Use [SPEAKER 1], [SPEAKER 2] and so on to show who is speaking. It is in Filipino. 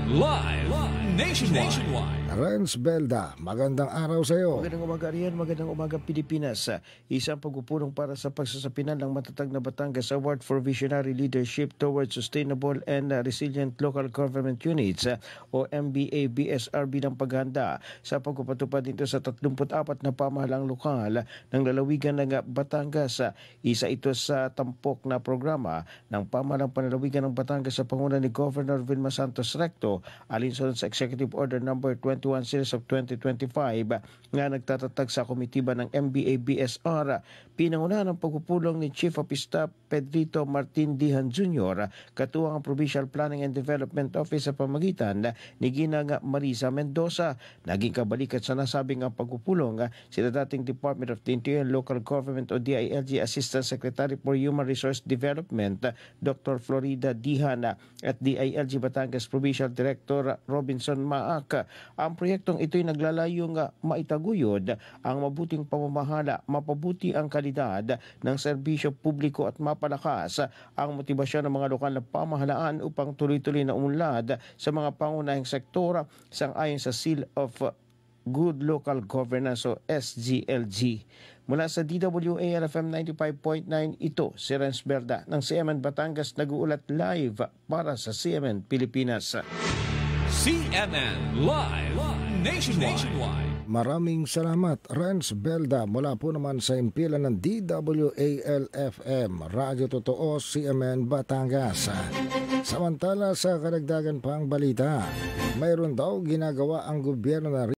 [SPEAKER 1] Live nationwide.
[SPEAKER 2] Renz Belda, magandang araw sa iyo.
[SPEAKER 3] Magandang umaga riyan, magandang umaga Pilipinas. Isang pagpupulong para sa pagsasapinan ng matatag na Batangas Award for Visionary Leadership towards Sustainable and Resilient Local Government Units o MBA-BSRB ng paghanda sa pagpapatupad nito sa 34 na pamahalang lokal ng lalawigan ng Batangas. Isa ito sa tampok na programa ng pamahalang panlalawigan ng Batangas sa panguna ni Governor Vilma Santos Recto alinsunod sa Executive Order No. 21 Series of 2025 nga nagtatatag sa komitiba ng MBA-BSR. Pinangunahan ng pagpupulong ni Chief of Staff Pedrito Martin Dihan Jr. katuwang ang Provincial Planning and Development Office sa pamagitan ni Ginang Marisa Mendoza. Naging kabalikat sa nasabing ang pagpupulong sila dating Department of the Interior and Local Government o DILG Assistant Secretary for Human Resource Development Dr. Florida Dihan at DILG Batangas Provincial Director Robinson Maak. Ang proyektong ito'y naglalayong maitaguyod ang mabuting pamamahala, mapabuti ang kalidad ng serbisyo publiko at mapalakas ang motibasyon ng mga lokal na pamahalaan upang tuloy-tuloy na umunlad sa mga pangunahing sektor sang-ayon sa Seal of Good Local Governance o SGLG. Mula sa DWALFM 95.9, ito si Renz Belda ng CMN Batangas nag-uulat live para sa CMN Pilipinas.
[SPEAKER 1] CNN Live nationwide.
[SPEAKER 2] Maraming salamat, Renz Belda, mula po naman sa impilan ng DWALFM, Radyo Totoo, CMN Batangas. Samantala sa karagdagan pang balita, mayroon daw ginagawa ang gobyerno na